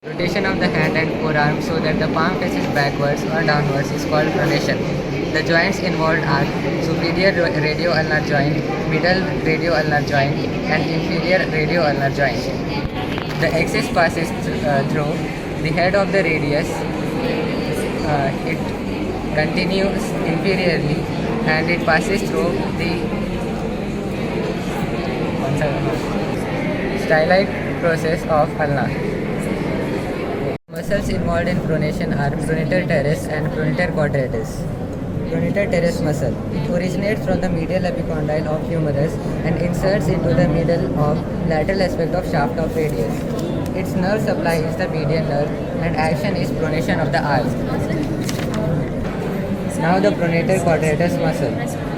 Rotation of the hand and forearm so that the palm faces backwards or downwards is called pronation. The joints involved are superior radioulnar joint, middle radioulnar joint, and inferior radioulnar joint. The axis passes through the head of the radius. It continues inferiorly and it passes through the styloid process of ulna. Muscles involved in pronation are pronator teres and pronator quadratus. Pronator teres muscle. It originates from the medial epicondyle of humerus and inserts into the middle of lateral aspect of shaft of radius. Its nerve supply is the median nerve and action is pronation of the arm. Now the pronator quadratus muscle.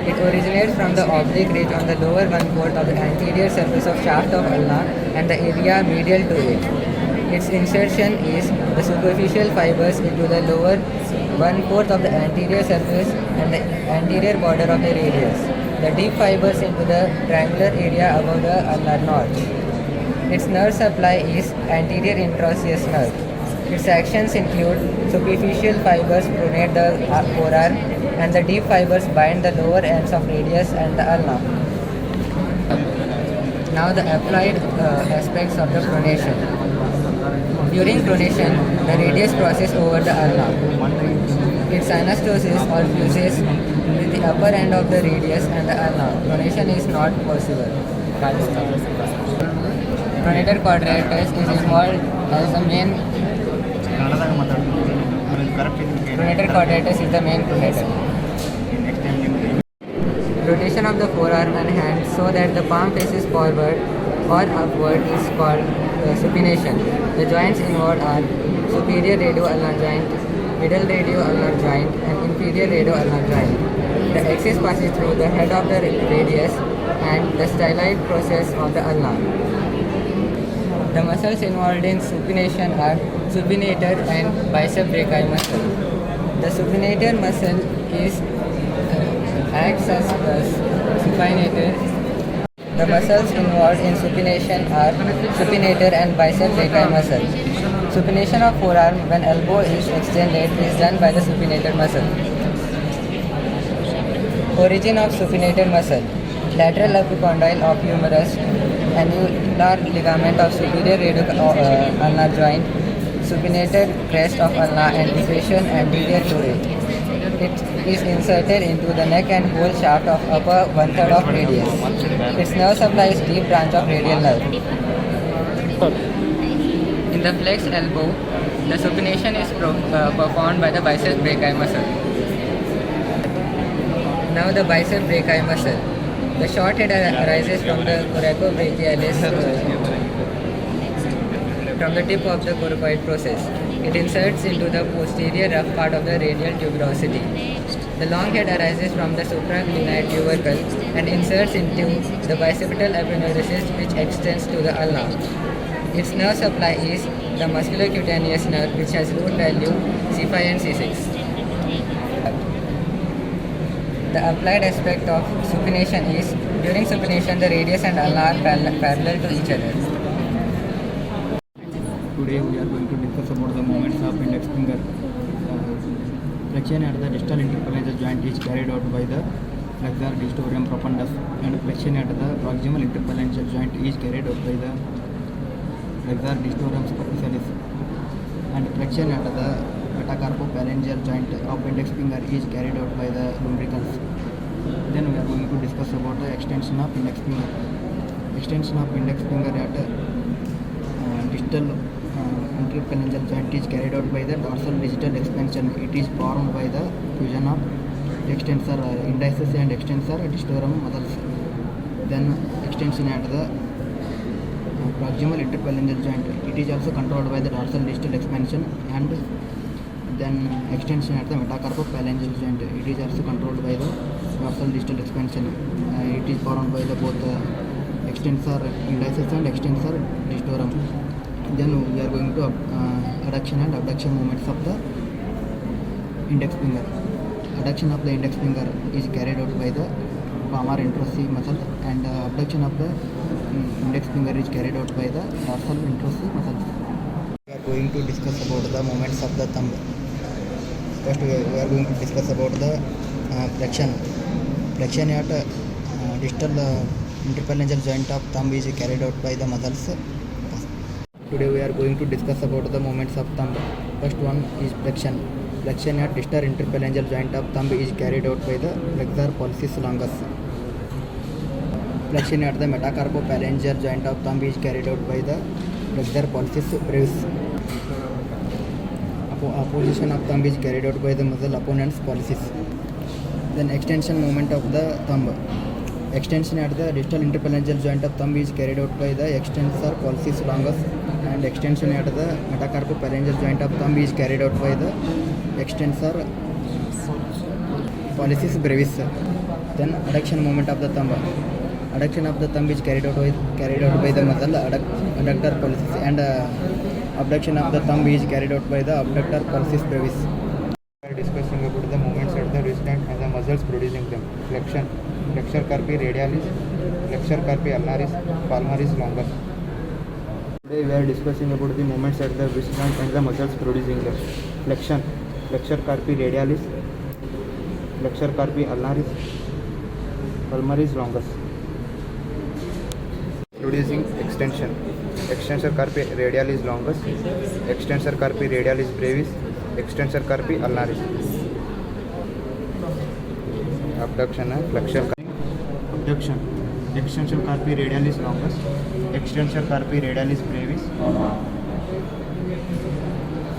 It originates from the oblique ridge on the lower one-fourth of the anterior surface of shaft of ulna and the area medial to it. Its insertion is the superficial fibers into the lower one-fourth of the anterior surface and the anterior border of the radius. The deep fibers into the triangular area above the ulnar notch. Its nerve supply is anterior interosseous nerve. Its actions include superficial fibers pronate the forearm and the deep fibers bind the lower ends of radius and the ulna. Now the applied aspects of the pronation. During pronation, the radius crosses over the ulna. Its synostosis or fuses with the upper end of the radius and the ulna. Pronation is not possible. Pronator quadratus is involved as the main. Pronator quadratus is the main pronator. Rotation of the forearm and hand so that the palm faces forward or upward is called supination. The joints involved are superior radioulnar joint, middle radioulnar joint, and inferior radioulnar joint. The axis passes through the head of the radius and the styloid process of the ulna. The muscles involved in supination are supinator and bicep brachii muscle. The supinator muscle acts as supinator. The muscles involved in supination are supinator and bicep brachii muscle. Supination of forearm when elbow is extended is done by the supinator muscle. Origin of supinator muscle. Lateral epicondyle of humerus, annular ligament of superior radioulnar joint, supinator crest of ulna and depression anterior to it. It is inserted into the neck and whole shaft of upper one-third of radius. Its nerve supply is deep branch of radial nerve. In the flexed elbow, the supination is performed by the bicep brachii muscle. Now the bicep brachii muscle. The short head arises from the coracobrachialis from the tip of the coracoid process. It inserts into the posterior rough part of the radial tuberosity. The long head arises from the supraglenoid tubercle and inserts into the bicipital aponeurosis which extends to the ulna. Its nerve supply is the musculocutaneous nerve which has root value C5 and C6. The applied aspect of supination is, during supination the radius and ulna are parallel to each other. Today we are going to discuss about the movements of index finger. Flexion at the distal interphalangeal joint is carried out by the flexor digitorum profundus, and flexion at the proximal interphalangeal joint is carried out by the flexor digitorum superficialis, and flexion at the metacarpophalangeal joint of index finger is carried out by the lumbricals. Then we are going to discuss about the extension of index finger. Extension of index finger at distal interphalangeal joint is carried out by the dorsal digital expansion. It is formed by the fusion of extensor indicis and extensor digitorum muscles. Then extension at the proximal interphalangeal joint. It is also controlled by the dorsal distal expansion, and then extension at the metacarpophalangeal joint. It is also controlled by the dorsal distal expansion. It is formed by the both extensor indicis and extensor digitorum. Then we are going to adduction and abduction movements of the index finger. Adduction of the index finger is carried out by the palmar introsseous muscle, and abduction of the index finger is carried out by the dorsal introsseous muscles. We are going to discuss about the movements of the thumb. First, we are going to discuss about the flexion. Flexion at distal interphalangeal joint of thumb is carried out by the muscles. Today we are going to discuss about the movements of thumb. First one is flexion. Flexion at distal interphalangeal joint of thumb is carried out by the flexor pollicis longus. Flexion at the metacarpophalangeal joint of thumb is carried out by the flexor pollicis brevis. Opposition of thumb is carried out by the muscle opponens pollicis. Then extension movement of the thumb. Extension at the distal interphalangeal joint of thumb is carried out by the extensor pollicis longus, and extension at the metacarpophalangeal joint of thumb is carried out by the extensor pollicis brevis. Then adduction movement of the thumb. Adduction of the thumb is carried out by the muscle adductor pollicis, and abduction of the thumb is carried out by the abductor pollicis brevis. We are discussing about the movements at the wrist and the muscles producing them. Flexion, flexor carpi radialis, flexor carpi ulnaris, palmaris longus. Today we are discussing about the movements at the wrist and the muscles producing them. Flexion, flexor carpi radialis, flexor carpi ulnaris, palmaris longus. Producing extension, extensor carpi radialis longus, extensor carpi radialis brevis, extensor carpi ulnaris. Abduction, flexor, abduction, extensor carpi radialis longus, extensor carpi radialis brevis,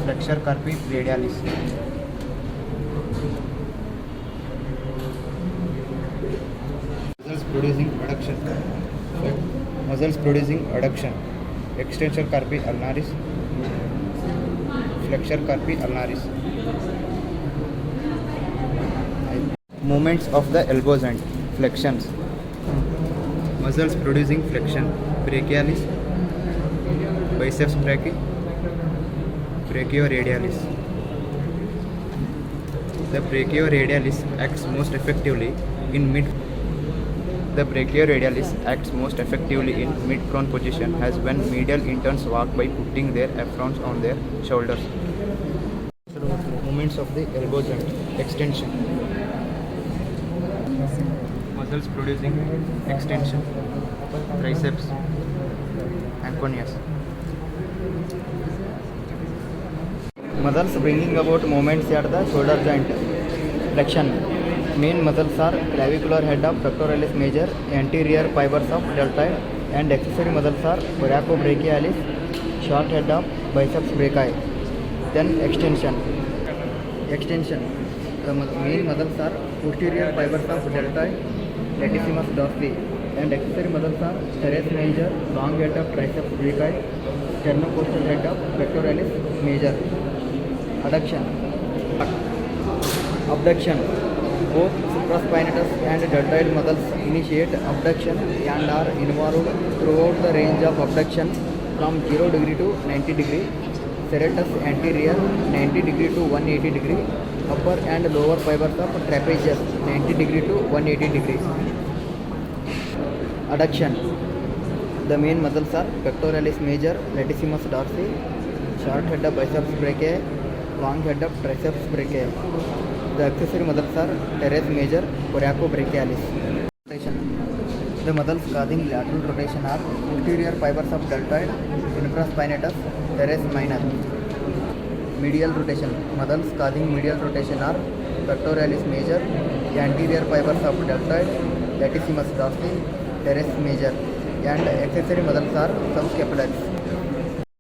flexor carpi radialis. Muscles producing adduction. Muscles producing adduction, extensor carpi ulnaris, flexor carpi ulnaris. Movements of the elbow joint. Flexions. Muscles producing flexion, brachialis, biceps brachii, brachioradialis. The brachioradialis acts most effectively in mid-prone position, as when medial interns walk by putting their aprons on their shoulders. Movements of the elbow joint. Extension. Muscles producing extension, triceps, anconeus. Muscles bringing about movements at the shoulder joint. Flexion. Main muscles are clavicular head of pectoralis major, anterior fibers of deltoid, and accessory muscles are coracobrachialis, short head of biceps brachii. Then extension. The main muscles are posterior fibers of deltoid, latissimus dorsi, and accessory muscles are teres major, long head of triceps brachii, sternocostal head of pectoralis major. Abduction. Both supraspinatus and deltoid muscles initiate abduction and are involved throughout the range of abduction from 0 degree to 90 degree, serratus anterior 90 degree to 180 degree, upper and lower fibers of trapezius 90 degree to 180 degree. Adduction. The main muscles are pectoralis major, latissimus dorsi, short head of biceps brachii, long head of triceps brachii. The accessory muscles are teres major, coracobrachialis. Rotation. The muscles causing lateral rotation are posterior fibers of deltoid, infraspinatus, teres minor. Medial rotation. Muscles causing medial rotation are pectoralis major, anterior fibers of deltoid, latissimus dorsi, teres major, and accessory muscles are subscapularis.